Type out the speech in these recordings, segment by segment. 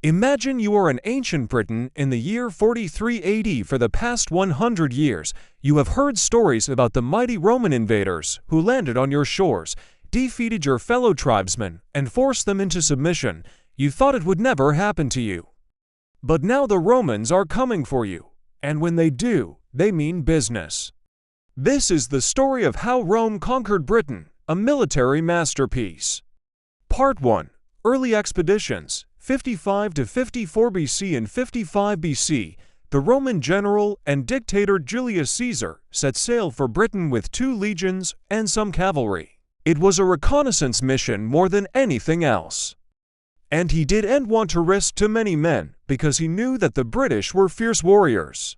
Imagine you are in ancient Britain in the year 43 AD. For the past 100 years, you have heard stories about the mighty Roman invaders who landed on your shores, defeated your fellow tribesmen, and forced them into submission. You thought it would never happen to you. But now the Romans are coming for you, and when they do, they mean business. This is the story of how Rome conquered Britain, a military masterpiece. Part 1. Early expeditions, 55 to 54 BC. In 55 BC, the Roman general and dictator Julius Caesar set sail for Britain with 2 legions and some cavalry. It was a reconnaissance mission more than anything else. And he didn't want to risk too many men because he knew that the British were fierce warriors.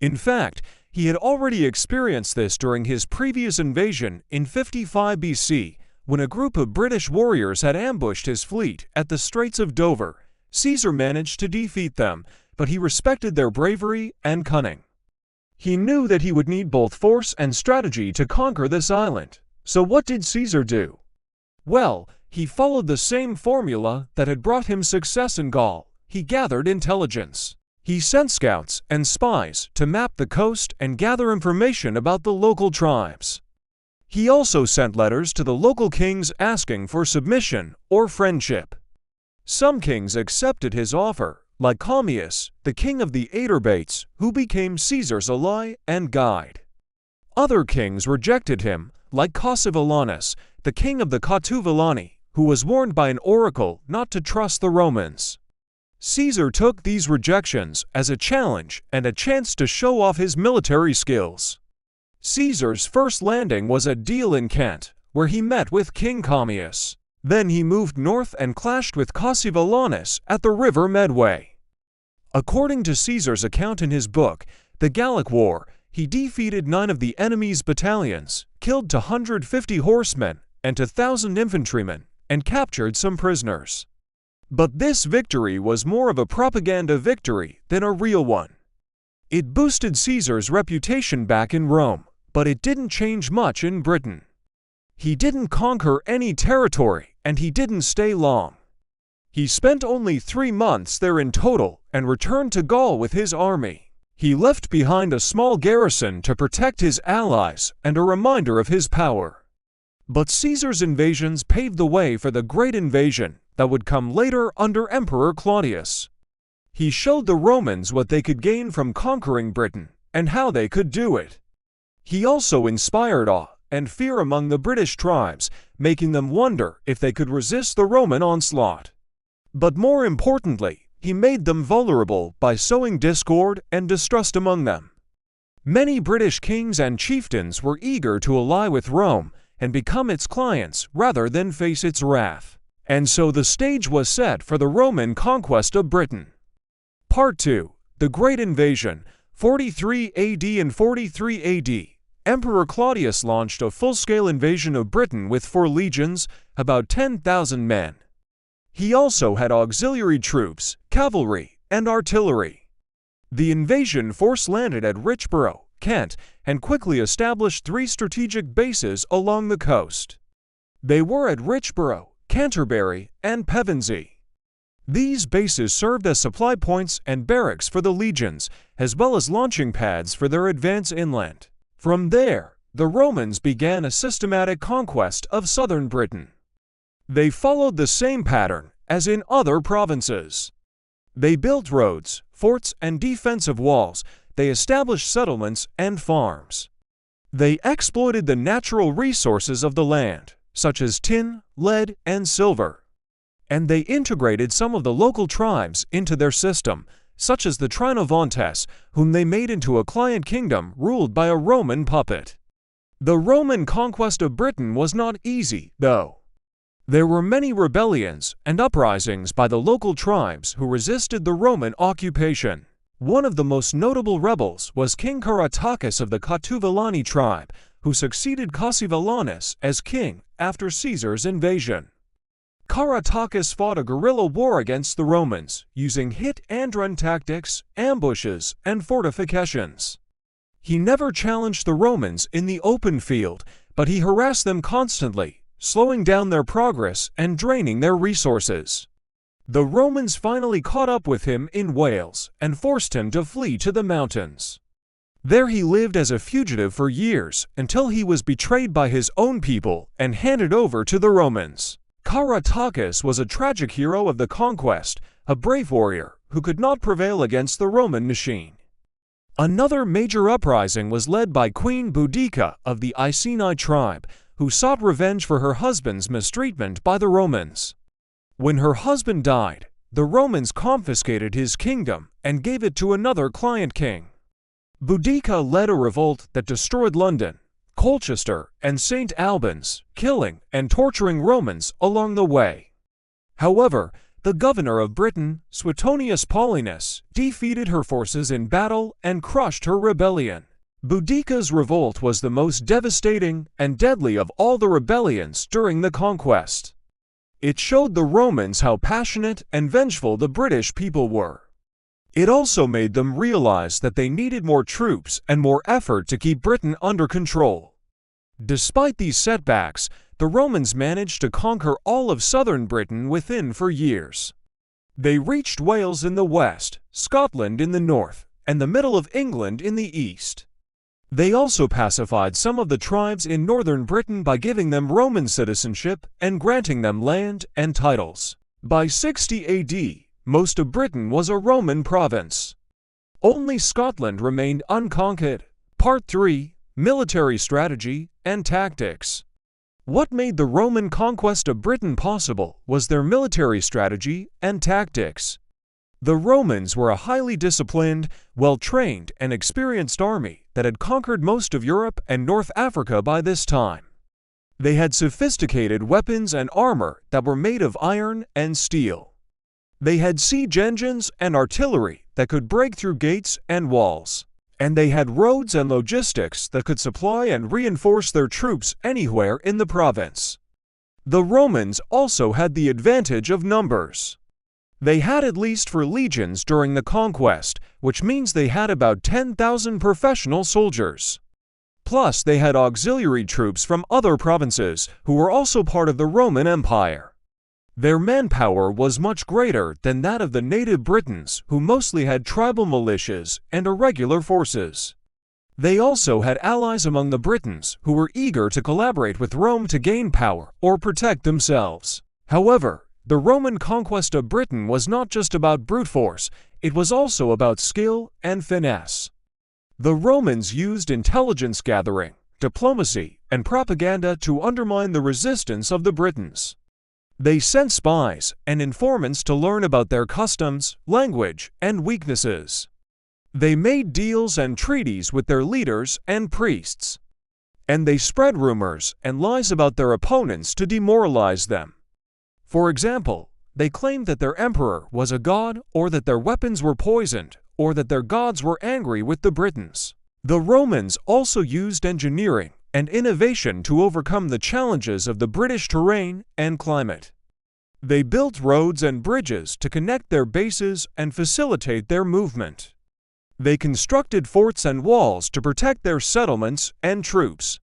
In fact, he had already experienced this during his previous invasion in 55 BC, when a group of British warriors had ambushed his fleet at the Straits of Dover. Caesar managed to defeat them, but he respected their bravery and cunning. He knew that he would need both force and strategy to conquer this island. So what did Caesar do? Well, he followed the same formula that had brought him success in Gaul. He gathered intelligence. He sent scouts and spies to map the coast and gather information about the local tribes. He also sent letters to the local kings asking for submission or friendship. Some kings accepted his offer, like Claudius, the king of the Atrebates, who became Caesar's ally and guide. Other kings rejected him, like Cassivellaunus, the king of the Catuvillani, who was warned by an oracle not to trust the Romans. Caesar took these rejections as a challenge and a chance to show off his military skills. Caesar's first landing was at Deal in Kent, where he met with King Claudius. Then he moved north and clashed with Cassivellaunus at the River Medway. According to Caesar's account in his book, The Gallic War, he defeated 9 of the enemy's battalions, killed 250 horsemen and 2,000 infantrymen, and captured some prisoners. But this victory was more of a propaganda victory than a real one. It boosted Caesar's reputation back in Rome, but it didn't change much in Britain. He didn't conquer any territory, and he didn't stay long. He spent only 3 months there in total and returned to Gaul with his army. He left behind a small garrison to protect his allies and a reminder of his power. But Caesar's invasions paved the way for the great invasion that would come later under Emperor Claudius. He showed the Romans what they could gain from conquering Britain and how they could do it. He also inspired awe and fear among the British tribes, making them wonder if they could resist the Roman onslaught. But more importantly, he made them vulnerable by sowing discord and distrust among them. Many British kings and chieftains were eager to ally with Rome and become its clients rather than face its wrath. And so the stage was set for the Roman conquest of Britain. Part 2. The Great Invasion, 43 AD. In 43 AD, Emperor Claudius launched a full-scale invasion of Britain with 4 legions, about 10,000 men. He also had auxiliary troops, cavalry, and artillery. The invasion force landed at Richborough, Kent, and quickly established 3 strategic bases along the coast. They were at Richborough, Canterbury, and Pevensey. These bases served as supply points and barracks for the legions, as well as launching pads for their advance inland. From there, the Romans began a systematic conquest of southern Britain. They followed the same pattern as in other provinces. They built roads, forts, and defensive walls. They established settlements and farms. They exploited the natural resources of the land, such as tin, lead, and silver. And they integrated some of the local tribes into their system, such as the Trinovantes, whom they made into a client kingdom ruled by a Roman puppet. The Roman conquest of Britain was not easy, though. There were many rebellions and uprisings by the local tribes who resisted the Roman occupation. One of the most notable rebels was King Caratacus of the Catuvillani tribe, who succeeded Cassivellaunus as king after Caesar's invasion. Caratacus fought a guerrilla war against the Romans, using hit-and-run tactics, ambushes, and fortifications. He never challenged the Romans in the open field, but he harassed them constantly, slowing down their progress and draining their resources. The Romans finally caught up with him in Wales and forced him to flee to the mountains. There he lived as a fugitive for years until he was betrayed by his own people and handed over to the Romans. Caratacus was a tragic hero of the conquest, a brave warrior who could not prevail against the Roman machine. Another major uprising was led by Queen Boudica of the Iceni tribe, who sought revenge for her husband's mistreatment by the Romans. When her husband died, the Romans confiscated his kingdom and gave it to another client king. Boudica led a revolt that destroyed London, Colchester, and St. Albans, killing and torturing Romans along the way. However, the governor of Britain, Suetonius Paulinus, defeated her forces in battle and crushed her rebellion. Boudica's revolt was the most devastating and deadly of all the rebellions during the conquest. It showed the Romans how passionate and vengeful the British people were. It also made them realize that they needed more troops and more effort to keep Britain under control. Despite these setbacks, the Romans managed to conquer all of southern Britain within 4 years. They reached Wales in the west, Scotland in the north, and the middle of England in the east. They also pacified some of the tribes in northern Britain by giving them Roman citizenship and granting them land and titles. By 60 AD, most of Britain was a Roman province. Only Scotland remained unconquered. Part 3: Military Strategy and Tactics. What made the Roman conquest of Britain possible was their military strategy and tactics. The Romans were a highly disciplined, well-trained, and experienced army that had conquered most of Europe and North Africa by this time. They had sophisticated weapons and armor that were made of iron and steel. They had siege engines and artillery that could break through gates and walls. And they had roads and logistics that could supply and reinforce their troops anywhere in the province. The Romans also had the advantage of numbers. They had at least 4 legions during the conquest, which means they had about 10,000 professional soldiers. Plus, they had auxiliary troops from other provinces who were also part of the Roman Empire. Their manpower was much greater than that of the native Britons, who mostly had tribal militias and irregular forces. They also had allies among the Britons who were eager to collaborate with Rome to gain power or protect themselves. However, the Roman conquest of Britain was not just about brute force, it was also about skill and finesse. The Romans used intelligence gathering, diplomacy, and propaganda to undermine the resistance of the Britons. They sent spies and informants to learn about their customs, language, and weaknesses. They made deals and treaties with their leaders and priests. And they spread rumors and lies about their opponents to demoralize them. For example, they claimed that their emperor was a god, or that their weapons were poisoned, or that their gods were angry with the Britons. The Romans also used engineering and innovation to overcome the challenges of the British terrain and climate. They built roads and bridges to connect their bases and facilitate their movement. They constructed forts and walls to protect their settlements and troops.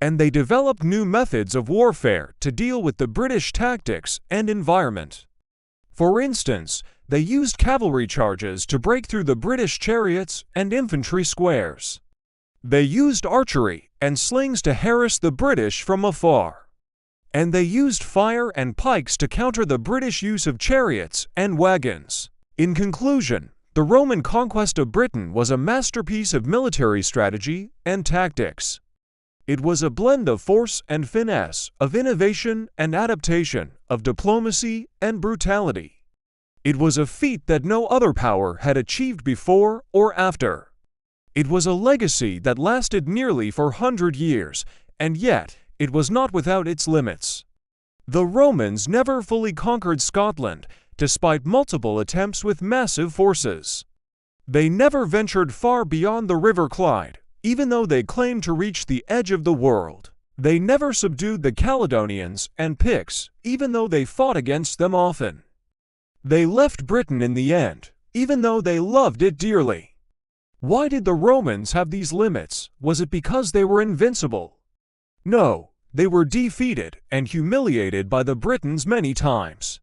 And they developed new methods of warfare to deal with the British tactics and environment. For instance, they used cavalry charges to break through the British chariots and infantry squares. They used archery and slings to harass the British from afar. And they used fire and pikes to counter the British use of chariots and wagons. In conclusion, the Roman conquest of Britain was a masterpiece of military strategy and tactics. It was a blend of force and finesse, of innovation and adaptation, of diplomacy and brutality. It was a feat that no other power had achieved before or after. It was a legacy that lasted nearly 400 years, and yet it was not without its limits. The Romans never fully conquered Scotland, despite multiple attempts with massive forces. They never ventured far beyond the River Clyde, even though they claimed to reach the edge of the world. They never subdued the Caledonians and Picts, even though they fought against them often. They left Britain in the end, even though they loved it dearly. Why did the Romans have these limits? Was it because they were invincible? No, they were defeated and humiliated by the Britons many times.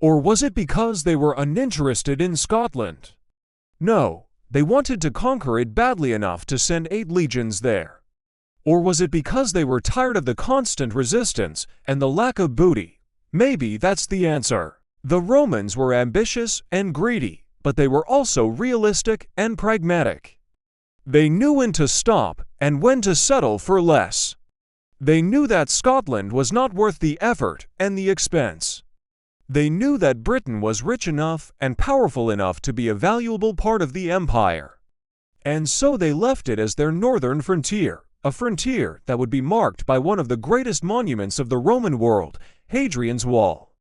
Or was it because they were uninterested in Scotland? No, they wanted to conquer it badly enough to send 8 legions there. Or was it because they were tired of the constant resistance and the lack of booty? Maybe that's the answer. The Romans were ambitious and greedy, but they were also realistic and pragmatic. They knew when to stop and when to settle for less. They knew that Scotland was not worth the effort and the expense. They knew that Britain was rich enough and powerful enough to be a valuable part of the empire. And so they left it as their northern frontier, a frontier that would be marked by one of the greatest monuments of the Roman world, Hadrian's Wall.